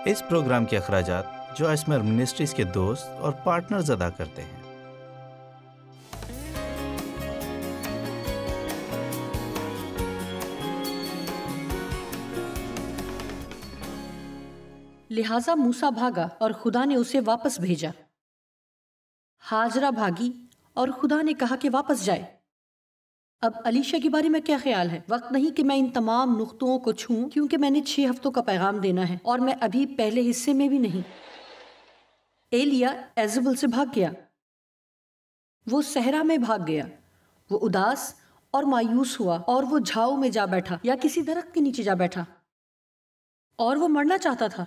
اس programme کے اخراجات جو اسمر منسٹریز کے دوست اور پارٹنرز ادا کرتے ہیں۔ لہٰذا موسیٰ بھاگا اور خدا نے اسے واپس بھیجا۔ ہاجرہ بھاگی اور خدا نے کہا کہ واپس جائے۔ اب علیشہ کے بارے میں کیا خیال ہے؟ وقت نہیں کہ میں ان تمام نقطوں کو چھوں کیونکہ میں نے 6 ہفتوں کا پیغام دینا ہے اور میں ابھی پہلے حصے میں بھی نہیں۔ ایلیا ایزبل سے بھاگ گیا، وہ صحرا میں بھاگ گیا، وہ اداس اور مایوس ہوا اور وہ جھاؤ میں جا بیٹھا یا کسی درخت کے نیچے جا بیٹھا اور وہ مرنا چاہتا تھا۔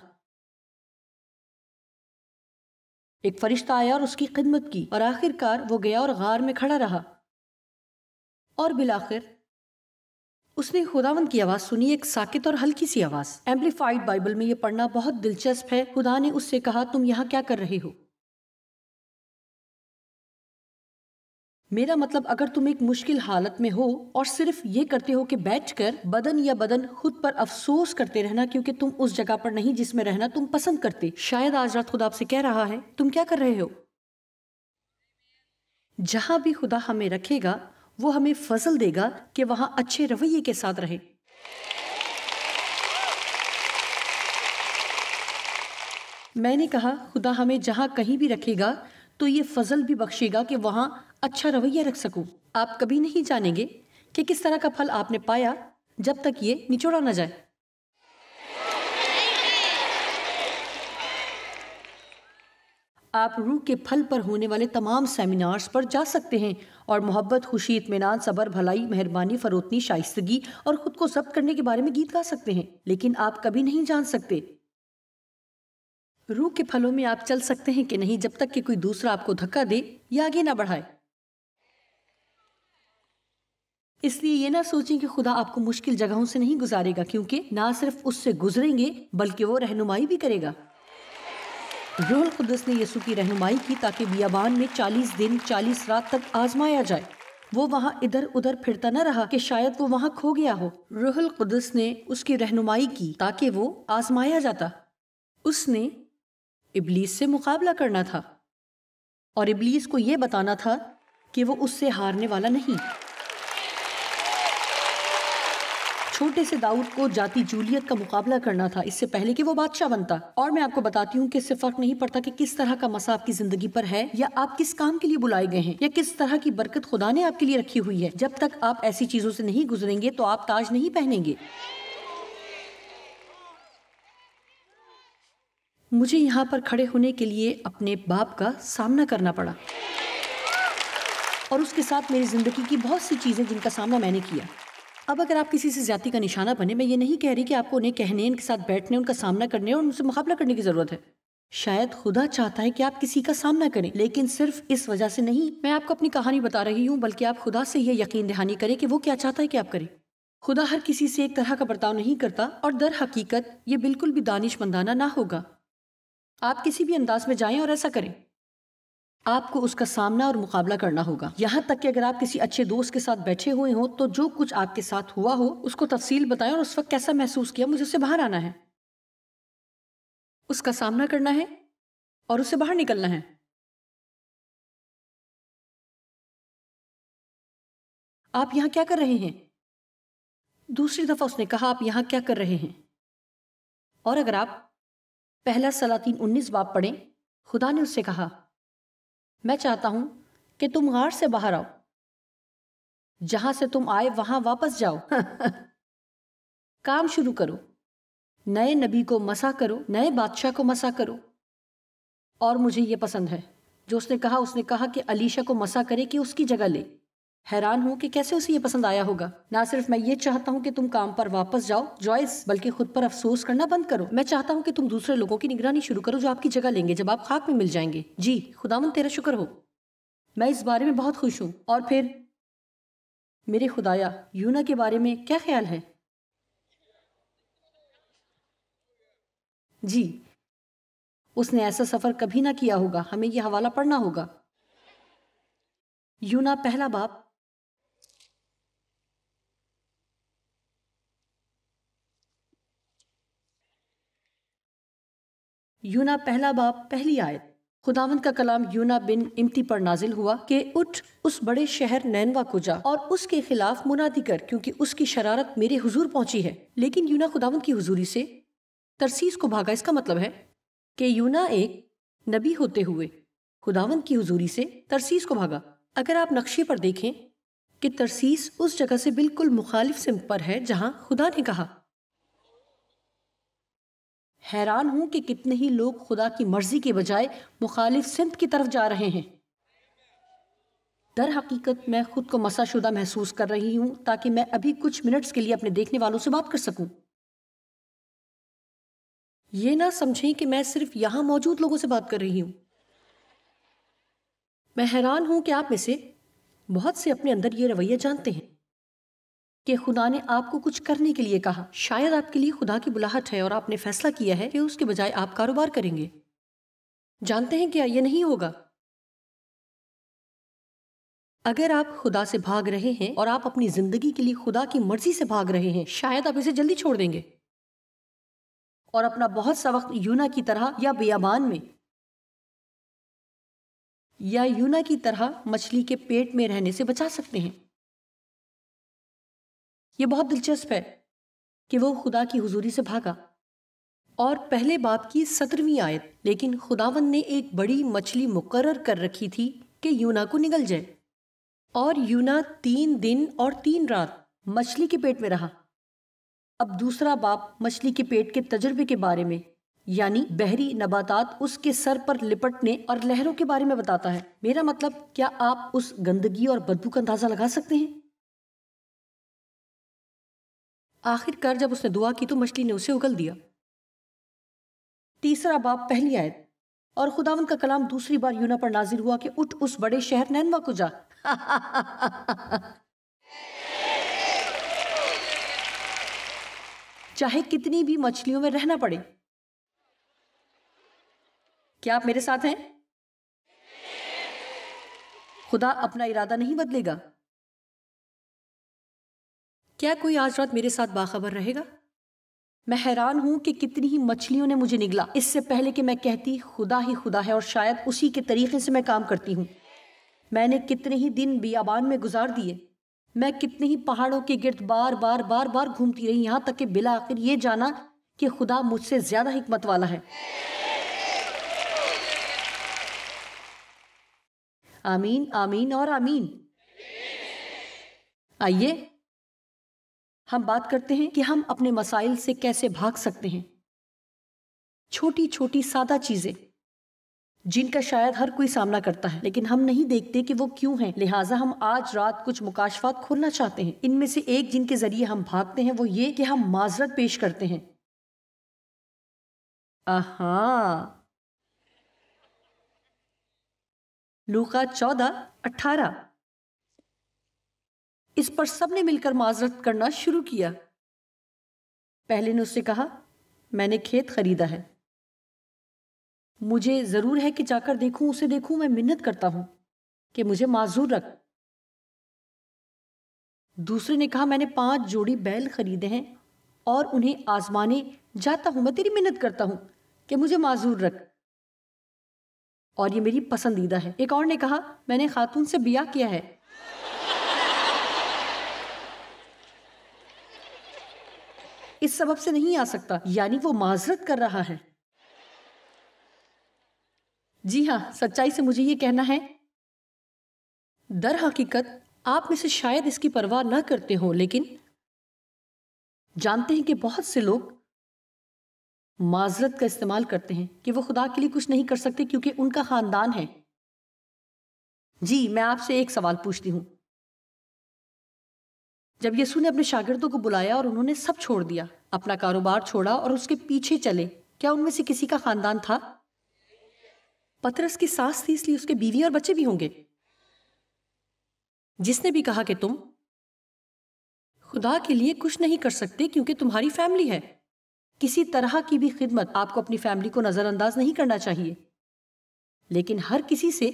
ایک فرشتہ آیا اور اس کی خدمت کی اور آخر کار وہ گیا اور غار میں کھڑا رہا اور بالآخر اس نے خداوند کی آواز سنی، ایک ساکت اور ہلکی سی آواز۔ ایمپلیفائڈ بائبل میں یہ پڑھنا بہت دلچسپ ہے۔ خدا نے اس سے کہا، تم یہاں کیا کر رہے ہو؟ میرا مطلب اگر تم ایک مشکل حالت میں ہو اور صرف یہ کرتے ہو کہ بیٹھ کر بدن خود پر افسوس کرتے رہنا کیونکہ تم اس جگہ پر نہیں جس میں رہنا تم پسند کرتے، شاید آج رات خدا آپ سے کہہ رہا ہے تم کیا کر رہے ہو؟ جہاں بھی خدا ہمیں رکھے گا وہ ہمیں فضل دے گا کہ وہاں اچھے رویے کے ساتھ رہے۔ میں نے کہا خدا ہمیں جہاں کہیں بھی رکھے گا تو یہ فضل بھی بخشے گا کہ وہاں اچھا رویہ رکھ سکوں۔ آپ کبھی نہیں جانیں گے کہ کس طرح کا پھل آپ نے پایا جب تک یہ نچوڑا نہ جائے۔ آپ روح کے پھل پر ہونے والے تمام سیمینارز پر جا سکتے ہیں اور محبت، خوشی، اطمینان، صبر، بھلائی، مہربانی، فروتنی، شائستگی اور خود کو ضبط کرنے کے بارے میں گیت گا سکتے ہیں، لیکن آپ کبھی نہیں جان سکتے روح کے پھلوں میں آپ چل سکتے ہیں کہ نہیں جب تک کہ کوئی دوسرا آپ کو دھکا دے یا آگے نہ بڑھائے۔ اس لیے یہ نہ سوچیں کہ خدا آپ کو مشکل جگہوں سے نہیں گزارے گا، کیونکہ نہ صرف اس سے گزریں گے بلکہ وہ رہنمائی بھی کرے گا۔ روح القدس نے یسوع کی رہنمائی کی تاکہ بیابان میں 40 دن 40 رات تک آزمایا جائے۔ وہ وہاں ادھر ادھر پھرتا نہ رہا کہ شاید وہ وہاں کھو گیا ہو۔ روح القدس نے اس کی رہنمائی کی تاکہ وہ آزمایا جاتا۔ اس نے ابلیس سے مقابلہ کرنا تھا اور ابلیس کو یہ بتانا تھا کہ وہ اس سے ہارنے والا نہیں۔ چھوٹے سے داؤد کو جاتی جولیت کا مقابلہ کرنا تھا اس سے پہلے کہ وہ بادشاہ بنتا۔ اور میں آپ کو بتاتی ہوں کہ اس سے فرق نہیں پڑتا کہ کس طرح کا مسا آپ کی زندگی پر ہے یا آپ کس کام کے لیے بلائے گئے ہیں یا کس طرح کی برکت خدا نے آپ کے لیے رکھی ہوئی ہے۔ جب تک آپ ایسی چیزوں سے نہیں گزریں گے تو آپ تاج نہیں پہنیں گے۔ مجھے یہاں پر کھڑے ہونے کے لیے اپنے باپ کا سامنا کرنا پڑا اور اس کے ساتھ میری زندگی کی بہت سی چیزیں جن کا سامنا میں نے کیا۔ اب اگر آپ کسی سے زیادتی کا نشانہ بنے، میں یہ نہیں کہہ رہی کہ آپ کو انہیں کہنے، ان کے ساتھ بیٹھنے، ان کا سامنا کرنے اور ان سے مقابلہ کرنے کی ضرورت ہے۔ شاید خدا چاہتا ہے کہ آپ کسی کا سامنا کریں، لیکن صرف اس وجہ سے نہیں۔ میں آپ کو اپنی کہانی بتا رہی ہوں، بلکہ آپ خدا سے یہ یقین دہانی کریں کہ وہ کیا چاہتا ہے کہ آپ کریں۔ خدا ہر کسی سے ایک طرح کا برتاؤ نہیں کرتا اور در حقیقت یہ بالکل بھی دانش مندانہ نہ ہوگا۔ آپ کسی بھی انداز میں جائیں اور ایسا کریں، آپ کو اس کا سامنا اور مقابلہ کرنا ہوگا۔ یہاں تک کہ اگر آپ کسی اچھے دوست کے ساتھ بیٹھے ہوئے ہوں تو جو کچھ آپ کے ساتھ ہوا ہو اس کو تفصیل بتائیں اور اس وقت کیسا محسوس کیا، مجھے اس سے باہر آنا ہے، اس کا سامنا کرنا ہے اور اس سے باہر نکلنا ہے۔ آپ یہاں کیا کر رہے ہیں؟ دوسری دفعہ اس نے کہا آپ یہاں کیا کر رہے ہیں؟ اور اگر آپ پہلا سلاطین 19 باب پڑھیں، خدا نے اس سے کہا میں چاہتا ہوں کہ تم غار سے باہر آؤ، جہاں سے تم آئے وہاں واپس جاؤ، کام شروع کرو، نئے نبی کو مسح کرو، نئے بادشاہ کو مسح کرو۔ اور مجھے یہ پسند ہے جو اس نے کہا کہ علیشہ کو مسح کرے کہ اس کی جگہ لے۔ حیران ہوں کہ کیسے اسے یہ پسند آیا ہوگا۔ نہ صرف میں یہ چاہتا ہوں کہ تم کام پر واپس جاؤ جوائس، بلکہ خود پر افسوس کرنا بند کرو۔ میں چاہتا ہوں کہ تم دوسرے لوگوں کی نگرانی شروع کرو جو آپ کی جگہ لیں گے جب آپ خاک میں مل جائیں گے۔ جی خداوند تیرا شکر ہو، میں اس بارے میں بہت خوش ہوں۔ اور پھر میرے خدایا یونا کے بارے میں کیا خیال ہے؟ جی اس نے ایسا سفر کبھی نہ کیا ہوگا، ہمیں یہ حوالہ پڑھنا ہوگا۔ یونا پہلا باب یونا پہلا باب پہلی آیت۔ خداوند کا کلام یونا بن امتی پر نازل ہوا کہ اٹھ اس بڑے شہر نینوا کو جا اور اس کے خلاف منادی کر، کیونکہ اس کی شرارت میرے حضور پہنچی ہے۔ لیکن یونا خداوند کی حضوری سے ترسیس کو بھاگا۔ اس کا مطلب ہے کہ یونا ایک نبی ہوتے ہوئے خداوند کی حضوری سے ترسیس کو بھاگا۔ اگر آپ نقشے پر دیکھیں کہ ترسیس اس جگہ سے بالکل مخالف سمت پر ہے جہاں خدا نے کہا۔ حیران ہوں کہ کتنے ہی لوگ خدا کی مرضی کے بجائے مخالف سمت کی طرف جا رہے ہیں۔ در حقیقت میں خود کو مسا شدہ محسوس کر رہی ہوں تاکہ میں ابھی کچھ منٹس کے لیے اپنے دیکھنے والوں سے بات کر سکوں۔ یہ نہ سمجھیں کہ میں صرف یہاں موجود لوگوں سے بات کر رہی ہوں۔ میں حیران ہوں کہ آپ میں سے بہت سے اپنے اندر یہ رویہ جانتے ہیں کہ خدا نے آپ کو کچھ کرنے کے لیے کہا۔ شاید آپ کے لیے خدا کی بلاہٹ ہے اور آپ نے فیصلہ کیا ہے کہ اس کے بجائے آپ کاروبار کریں گے۔ جانتے ہیں کیا یہ نہیں ہوگا؟ اگر آپ خدا سے بھاگ رہے ہیں اور آپ اپنی زندگی کے لیے خدا کی مرضی سے بھاگ رہے ہیں، شاید آپ اسے جلدی چھوڑ دیں گے اور اپنا بہت سا وقت یونا کی طرح یا بیابان میں یا یونا کی طرح مچھلی کے پیٹ میں رہنے سے بچا سکتے ہیں۔ یہ بہت دلچسپ ہے کہ وہ خدا کی حضوری سے بھاگا۔ اور پہلے باب کی 17ویں آیت، لیکن خداوند نے ایک بڑی مچھلی مقرر کر رکھی تھی کہ یونا کو نگل جائے، اور یونا 3 دن اور 3 رات مچھلی کے پیٹ میں رہا۔ اب دوسرا باب مچھلی کے پیٹ کے تجربے کے بارے میں، یعنی بحری نباتات اس کے سر پر لپٹنے اور لہروں کے بارے میں بتاتا ہے۔ میرا مطلب، کیا آپ اس گندگی اور بدبو کا اندازہ لگا سکتے ہیں؟ آخر کار جب اس نے دعا کی تو مچھلی نے اسے اگل دیا۔ تیسرا باب پہلی آیت، اور خداوند کا کلام دوسری بار یونا پر نازل ہوا کہ اٹھ اس بڑے شہر نینوا کو جا۔ چاہے کتنی بھی مچھلیوں میں رہنا پڑے۔ کیا آپ میرے ساتھ ہیں؟ خدا اپنا ارادہ نہیں بدلے گا۔ کیا کوئی آج رات میرے ساتھ باخبر رہے گا؟ میں حیران ہوں کہ کتنی ہی مچھلیوں نے مجھے نگلا اس سے پہلے کہ میں کہتی خدا ہی خدا ہے، اور شاید اسی کے طریقے سے میں کام کرتی ہوں۔ میں نے کتنے ہی دن بیابان میں گزار دیے، میں کتنے ہی پہاڑوں کے گرد بار بار گھومتی رہی، یہاں تک کہ بالآخر یہ جانا کہ خدا مجھ سے زیادہ حکمت والا ہے۔ آمین، آمین اور آمین۔ آئیے ہم بات کرتے ہیں کہ ہم اپنے مسائل سے کیسے بھاگ سکتے ہیں۔ چھوٹی چھوٹی سادہ چیزیں جن کا شاید ہر کوئی سامنا کرتا ہے، لیکن ہم نہیں دیکھتے کہ وہ کیوں ہیں۔ لہٰذا ہم آج رات کچھ مکاشفات کھولنا چاہتے ہیں۔ ان میں سے ایک جن کے ذریعے ہم بھاگتے ہیں وہ یہ کہ ہم معذرت پیش کرتے ہیں۔ لوقا 14:18۔ اس پر سب نے مل کر معذرت کرنا شروع کیا۔ پہلے نے اس سے کہا، میں نے کھیت خریدا ہے، مجھے ضرور ہے کہ جا کر دیکھوں، اسے دیکھوں، میں منت کرتا ہوں کہ مجھے معذور رکھ۔ دوسرے نے کہا، میں نے 5 جوڑی بیل خریدے ہیں اور انہیں آزمانے جاتا ہوں، میں تیری منت کرتا ہوں کہ مجھے معذور رکھ، اور یہ میری پسندیدہ ہے۔ ایک اور نے کہا، میں نے خاتون سے بیاہ کیا ہے، اس سبب سے نہیں آ سکتا، یعنی وہ معذرت کر رہا ہے۔ جی ہاں، سچائی سے مجھے یہ کہنا ہے، در حقیقت آپ میں سے شاید اس کی پرواہ نہ کرتے ہوں، لیکن جانتے ہیں کہ بہت سے لوگ معذرت کا استعمال کرتے ہیں کہ وہ خدا کے لیے کچھ نہیں کر سکتے کیونکہ ان کا خاندان ہے۔ جی، میں آپ سے ایک سوال پوچھتی ہوں، جب یسوع نے اپنے شاگردوں کو بلایا اور انہوں نے سب چھوڑ دیا، اپنا کاروبار چھوڑا اور اس کے پیچھے چلے، کیا ان میں سے کسی کا خاندان تھا؟ پطرس کی ساس تھی، اس لیے اس کے بیوی اور بچے بھی ہوں گے۔ جس نے بھی کہا کہ تم خدا کے لیے کچھ نہیں کر سکتے کیونکہ تمہاری فیملی ہے، کسی طرح کی بھی خدمت آپ کو اپنی فیملی کو نظر انداز نہیں کرنا چاہیے، لیکن ہر کسی سے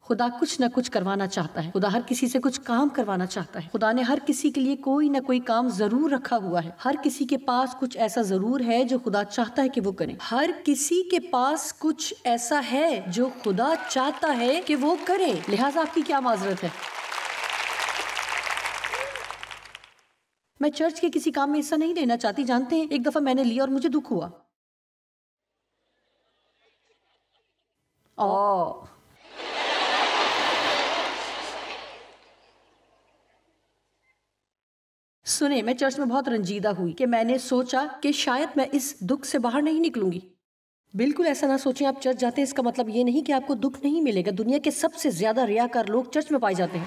خدا کچھ نہ کچھ کروانا چاہتا ہے، خدا ہر کسی سے کچھ کام کروانا چاہتا ہے، خدا نے ہر کسی کے لیے کوئی نہ کوئی کام ضرور رکھا ہوا ہے، ہر کسی کے پاس کچھ ایسا ضرور ہے جو خدا چاہتا ہے کہ وہ کرے، ہر کسی کے پاس کچھ ایسا ہے جو خدا چاہتا ہے کہ وہ کرے، لہٰذا آپ کی کیا معذرت ہے؟ میں چرچ کے کسی کام میں حصہ نہیں لینا چاہتی، جانتے ہیں ایک دفعہ میں نے لیا اور مجھے دکھ ہوا۔ سنیں، میں چرچ میں بہت رنجیدہ ہوئی کہ میں نے سوچا کہ شاید میں اس دکھ سے باہر نہیں نکلوں گی۔ بالکل ایسا نہ سوچیں، آپ چرچ جاتے ہیں اس کا مطلب یہ نہیں کہ آپ کو دکھ نہیں ملے گا۔ دنیا کے سب سے زیادہ ریاکار لوگ چرچ میں پائے جاتے ہیں۔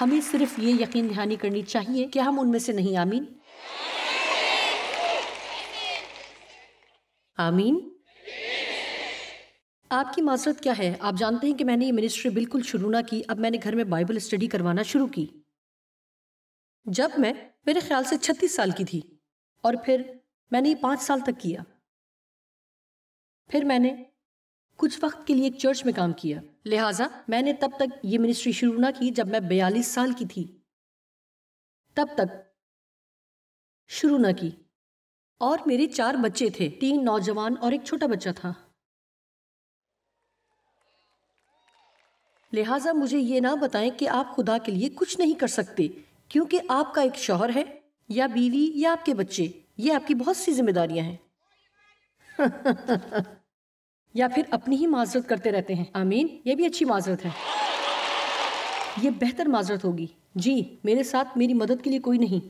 ہمیں صرف یہ یقین دہانی کرنی چاہیے کہ ہم ان میں سے نہیں۔ آمین آمین۔ آپ کی معذرت کیا ہے؟ آپ جانتے ہیں کہ میں نے یہ منسٹری بالکل شروع نہ کی، اب میں نے گھر میں بائبل اسٹڈی کروانا شروع کی جب میں میرے خیال سے 36 سال کی تھی، اور پھر میں نے یہ 5 سال تک کیا۔ پھر میں نے کچھ وقت کے لیے ایک چرچ میں کام کیا، لہٰذا میں نے تب تک یہ منسٹری شروع نہ کی جب میں 42 سال کی تھی، تب تک شروع نہ کی، اور میرے 4 بچے تھے، 3 نوجوان اور ایک چھوٹا بچہ تھا۔ لہٰذا مجھے یہ نہ بتائیں کہ آپ خدا کے لیے کچھ نہیں کر سکتے کیونکہ آپ کا ایک شوہر ہے یا بیوی یا آپ کے بچے، یہ آپ کی بہت سی ذمہ داریاں ہیں۔ یا پھر اپنی ہی معذرت کرتے رہتے ہیں۔ آمین، یہ بھی اچھی معذرت ہے، یہ بہتر معذرت ہوگی۔ جی، میرے ساتھ میری مدد کے لیے کوئی نہیں،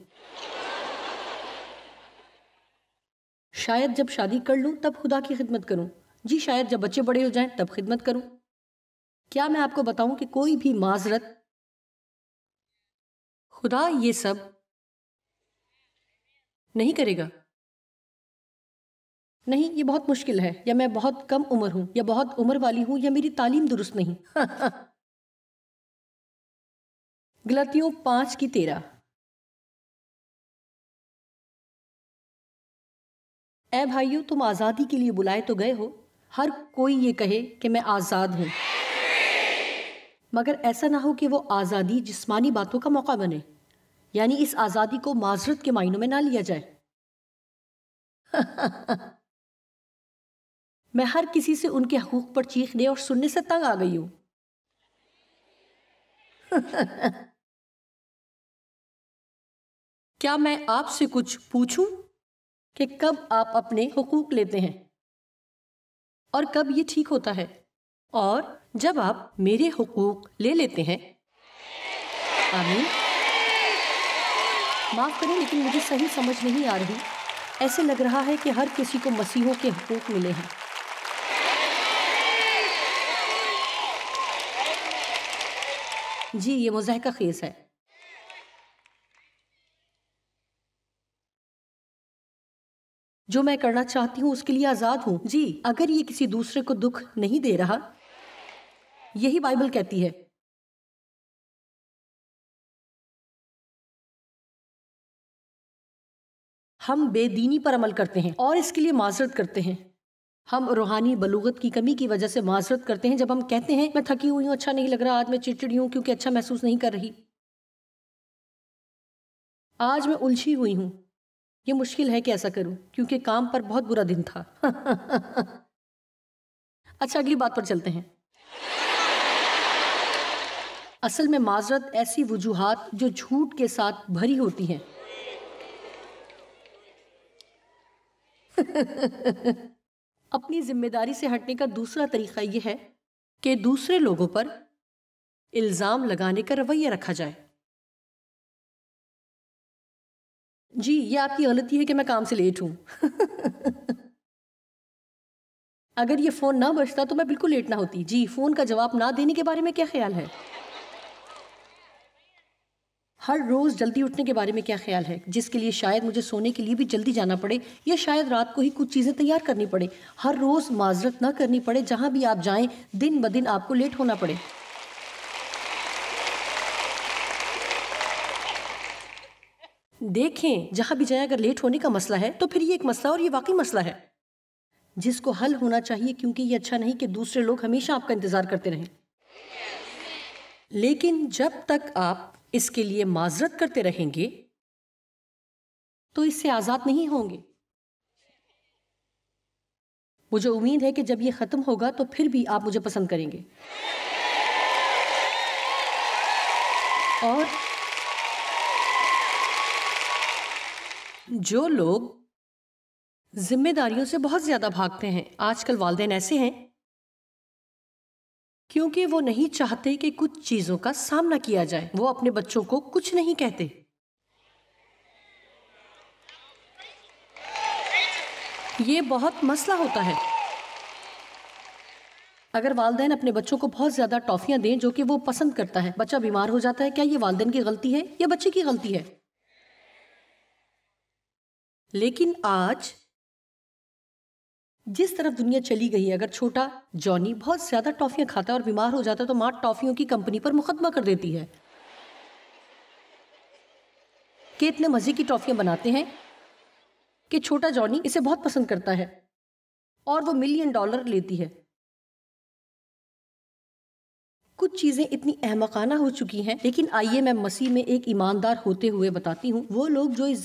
شاید جب شادی کر لوں تب خدا کی خدمت کروں، جی شاید جب بچے بڑے ہو جائیں تب خدمت کروں۔ کیا میں آپ کو بتاؤں کہ کوئی بھی معذرت، خدا یہ سب نہیں کرے گا۔ نہیں، یہ بہت مشکل ہے، یا میں بہت کم عمر ہوں، یا بہت عمر والی ہوں، یا میری تعلیم درست نہیں۔ غلاطیوں 5:13۔ اے بھائیو، تم آزادی کے لیے بلائے تو گئے ہو، ہر کوئی یہ کہے کہ میں آزاد ہوں، مگر ایسا نہ ہو کہ وہ آزادی جسمانی باتوں کا موقع بنے، یعنی اس آزادی کو معذرت کے معنوں میں نہ لیا جائے۔ میں ہر کسی سے ان کے حقوق پر چیخنے اور سننے سے تنگ آ گئی ہوں۔ کیا میں آپ سے کچھ پوچھوں کہ کب آپ اپنے حقوق لیتے ہیں اور کب یہ ٹھیک ہوتا ہے؟ اور جب آپ میرے حقوق لے لیتے ہیں، آمین، معاف کریں لیکن مجھے صحیح سمجھ نہیں آ رہی، ایسے لگ رہا ہے کہ ہر کسی کو مسیحوں کے حقوق ملے ہیں۔ جی، یہ مضحکہ خیز ہے۔ جو میں کرنا چاہتی ہوں اس کے لیے آزاد ہوں۔ جی، اگر یہ کسی دوسرے کو دکھ نہیں دے رہا، یہی بائبل کہتی ہے۔ ہم بے دینی پر عمل کرتے ہیں اور اس کے لیے معذرت کرتے ہیں۔ ہم روحانی بلوغت کی کمی کی وجہ سے معذرت کرتے ہیں جب ہم کہتے ہیں میں تھکی ہوئی ہوں، اچھا نہیں لگ رہا، آج میں چڑچڑی ہوں کیونکہ اچھا محسوس نہیں کر رہی، آج میں الجھی ہوئی ہوں، یہ مشکل ہے کہ ایسا کروں کیونکہ کام پر بہت برا دن تھا۔ اچھا، اگلی بات پر چلتے ہیں۔ اصل میں معذرت ایسی وجوہات جو جھوٹ کے ساتھ بھری ہوتی ہیں۔ اپنی ذمہ داری سے ہٹنے کا دوسرا طریقہ یہ ہے کہ دوسرے لوگوں پر الزام لگانے کا رویہ رکھا جائے۔ جی، یہ آپ کی غلطی ہے کہ میں کام سے لیٹ ہوں۔ اگر یہ فون نہ بجتا تو میں بالکل لیٹ نہ ہوتی۔ جی، فون کا جواب نہ دینے کے بارے میں کیا خیال ہے؟ ہر روز جلدی اٹھنے کے بارے میں کیا خیال ہے، جس کے لیے شاید مجھے سونے کے لیے بھی جلدی جانا پڑے یا شاید رات کو ہی کچھ چیزیں تیار کرنی پڑے۔ ہر روز معذرت نہ کرنی پڑے، جہاں بھی آپ جائیں دن بدن آپ کو لیٹ ہونا پڑے۔ دیکھیں جہاں بھی جائیں اگر لیٹ ہونے کا مسئلہ ہے تو پھر یہ ایک مسئلہ اور یہ واقعی مسئلہ ہے جس کو حل ہونا چاہیے، کیونکہ یہ اچھا نہیں کہ دوسرے لوگ ہمیشہ آپ کا انتظار کرتے رہیں۔ لیکن جب تک آپ اس کے لیے معذرت کرتے رہیں گے تو اس سے آزاد نہیں ہوں گے۔ مجھے امید ہے کہ جب یہ ختم ہوگا تو پھر بھی آپ مجھے پسند کریں گے۔ اور جو لوگ ذمہ داریوں سے بہت زیادہ بھاگتے ہیں، آج کل والدین ایسے ہیں کیونکہ وہ نہیں چاہتے کہ کچھ چیزوں کا سامنا کیا جائے، وہ اپنے بچوں کو کچھ نہیں کہتے۔ یہ بہت مسئلہ ہوتا ہے۔ اگر والدین اپنے بچوں کو بہت زیادہ ٹافیاں دیں جو کہ وہ پسند کرتا ہے، بچہ بیمار ہو جاتا ہے، کیا یہ والدین کی غلطی ہے یا بچے کی غلطی ہے؟ لیکن آج جس طرف دنیا چلی گئی ہے، اگر چھوٹا جانی بہت زیادہ ٹافیاں کھاتا ہے اور بیمار ہو جاتا ہے تو ماں ٹافیوں کی کمپنی پر مقدمہ کر دیتی ہے کہ اتنے مزے کی ٹافیاں بناتے ہیں کہ چھوٹا جانی اسے بہت پسند کرتا ہے اور وہ $1,000,000 لیتی ہے۔ کچھ چیزیں اتنی احمقانہ ہو چکی ہیں، لیکن آئیے میں مسیح میں ایک ایماندار ہوتے ہوئے بتاتی ہوں، وہ لوگ جو اس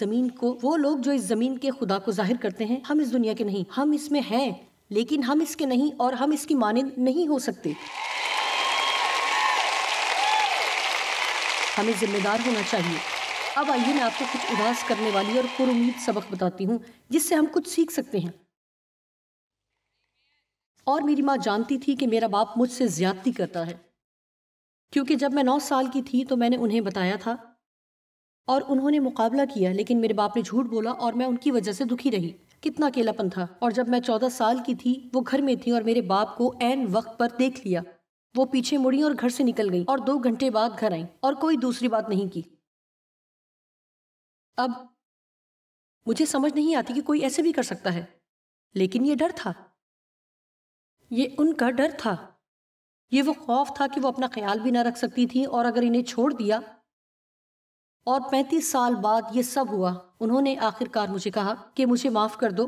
زمین کے خدا کو ظاہر کرتے ہیں، ہم اس دنیا کے نہیں، ہم اس میں ہیں لیکن ہم اس کے نہیں اور ہم اس کی مانند نہیں ہو سکتے۔ ہمیں ذمہ دار ہونا چاہیے۔ اب آئیے میں آپ کو کچھ اداس کرنے والی اور پر امید سبق بتاتی ہوں جس سے ہم کچھ سیکھ سکتے ہیں۔ اور میری ماں جانتی تھی کہ میرا باپ مجھ سے زیادتی کرتا ہے، کیونکہ جب میں 9 سال کی تھی تو میں نے انہیں بتایا تھا اور انہوں نے مقابلہ کیا، لیکن میرے باپ نے جھوٹ بولا اور میں ان کی وجہ سے دکھی رہی۔ کتنا اکیلا پن تھا۔ اور جب میں 14 سال کی تھی وہ گھر میں تھی اور میرے باپ کو عین وقت پر دیکھ لیا۔ وہ پیچھے مڑی اور گھر سے نکل گئی اور 2 گھنٹے بعد گھر آئیں اور کوئی دوسری بات نہیں کی۔ اب مجھے سمجھ نہیں آتی کہ کوئی ایسے بھی کر سکتا ہے، لیکن یہ ڈر تھا، یہ ان کا ڈر تھا، یہ وہ خوف تھا کہ وہ اپنا خیال بھی نہ رکھ سکتی تھی اور اگر انہیں چھوڑ دیا۔ اور 35 سال بعد یہ سب ہوا۔ انہوں نے آخر کار مجھے کہا کہ مجھے معاف کر دو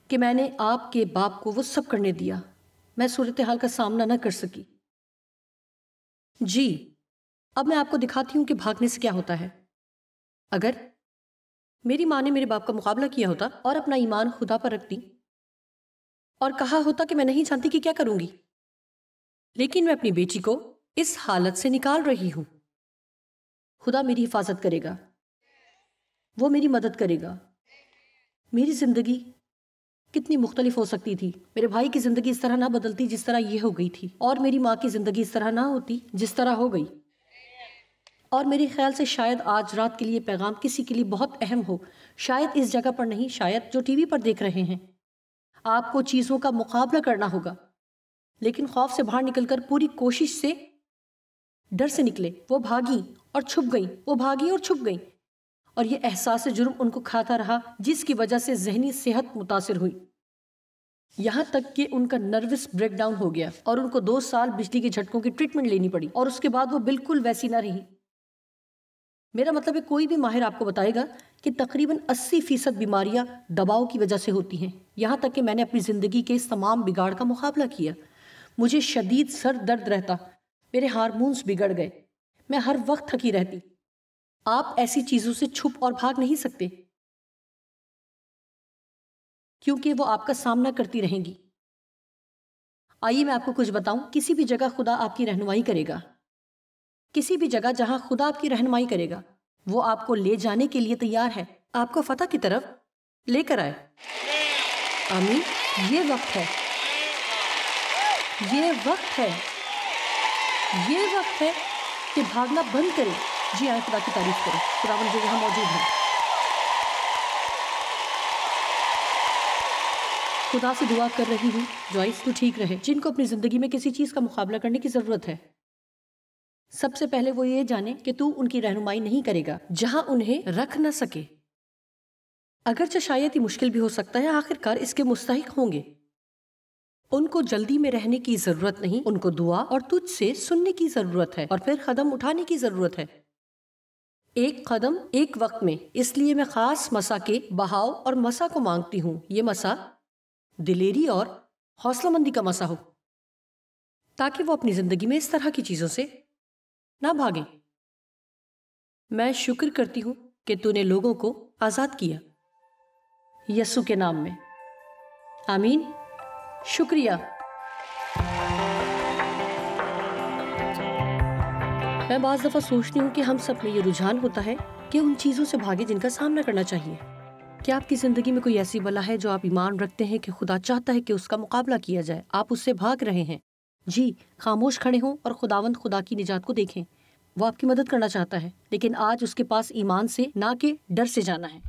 کہ میں نے آپ کے باپ کو وہ سب کرنے دیا، میں صورتحال کا سامنا نہ کر سکی۔ جی، اب میں آپ کو دکھاتی ہوں کہ بھاگنے سے کیا ہوتا ہے۔ اگر میری ماں نے میرے باپ کا مقابلہ کیا ہوتا اور اپنا ایمان خدا پر رکھتی اور کہا ہوتا کہ میں نہیں جانتی کہ کیا کروں گی، لیکن میں اپنی بیٹی کو اس حالت سے نکال رہی ہوں، خدا میری حفاظت کرے گا، وہ میری مدد کرے گا۔ میری زندگی کتنی مختلف ہو سکتی تھی، میرے بھائی کی زندگی اس طرح نہ بدلتی جس طرح یہ ہو گئی تھی، اور میری ماں کی زندگی اس طرح نہ ہوتی جس طرح ہو گئی۔ اور میرے خیال سے شاید آج رات کے لیے پیغام کسی کے لیے بہت اہم ہو، شاید اس جگہ پر نہیں، شاید جو ٹی وی پر دیکھ رہے ہیں۔ آپ کو چیزوں کا مقابلہ کرنا ہوگا، لیکن خوف سے باہر نکل کر پوری کوشش سے ڈر سے نکلے۔ وہ بھاگی اور چھپ گئی، وہ بھاگی اور چھپ گئی، اور یہ احساس جرم ان کو کھاتا رہا جس کی وجہ سے ذہنی صحت متاثر ہوئی، یہاں تک کہ ان کا نروس بریک ڈاؤن ہو گیا اور ان کو 2 سال بجلی کے جھٹکوں کی ٹریٹمنٹ لینی پڑی، اور اس کے بعد وہ بالکل ویسی نہ رہی۔ میرا مطلب ہے کوئی بھی ماہر آپ کو بتائے گا کہ تقریباً 80% بیماریاں دباؤ کی وجہ سے ہوتی ہیں۔ یہاں تک کہ میں نے اپنی زندگی کے اس تمام بگاڑ کا مقابلہ کیا، مجھے شدید سر درد رہتا، میرے ہارمونز بگڑ گئے، میں ہر وقت تھکی رہتی۔ آپ ایسی چیزوں سے چھپ اور بھاگ نہیں سکتے، کیونکہ وہ آپ کا سامنا کرتی رہیں گی۔ آئیے میں آپ کو کچھ بتاؤں، کسی بھی جگہ خدا آپ کی رہنمائی کرے گا، کسی بھی جگہ جہاں خدا آپ کی رہنمائی کرے گا وہ آپ کو لے جانے کے لیے تیار ہے، آپ کو فتح کی طرف لے کر آئے۔ آمین۔ یہ وقت ہے، یہ وقت ہے، یہ وقت ہے کہ بھاگنا بند کریں۔ جی آئے خدا کی تعریف کریں، خداوند جو یہاں موجود ہے۔ خدا سے دعا کر رہی ہوں جوائس تو ٹھیک رہے، جن کو اپنی زندگی میں کسی چیز کا مقابلہ کرنے کی ضرورت ہے۔ سب سے پہلے وہ یہ جانیں کہ تو ان کی رہنمائی نہیں کرے گا جہاں انہیں رکھ نہ سکے، اگرچہ شاید ہی مشکل بھی ہو سکتا ہے، آخرکار اس کے مستحق ہوں گے۔ ان کو جلدی میں رہنے کی ضرورت نہیں، ان کو دعا اور تجھ سے سننے کی ضرورت ہے اور پھر قدم اٹھانے کی ضرورت ہے۔ ایک قدم ایک وقت میں، اس لیے میں خاص مسا کے بہاؤ اور مسا کو مانگتی ہوں۔ یہ مسا دلیری اور حوصلہ مندی کا مسا ہو، تاکہ وہ اپنی زندگی میں اس طرح کی چیزوں سے نہ بھاگیں۔ میں شکر کرتی ہوں کہ تو نے لوگوں کو آزاد کیا، یسوع کے نام میں، آمین۔ شکریہ۔ میں بعض دفعہ سوچتی ہوں کہ ہم سب میں یہ رجحان ہوتا ہے کہ ان چیزوں سے بھاگے جن کا سامنا کرنا چاہیے۔ کیا آپ کی زندگی میں کوئی ایسی بلا ہے جو آپ ایمان رکھتے ہیں کہ خدا چاہتا ہے کہ اس کا مقابلہ کیا جائے، آپ اس سے بھاگ رہے ہیں؟ جی، خاموش کھڑے ہوں اور خداوند خدا کی نجات کو دیکھیں۔ وہ آپ کی مدد کرنا چاہتا ہے، لیکن آج اس کے پاس ایمان سے نہ کہ ڈر سے جانا ہے۔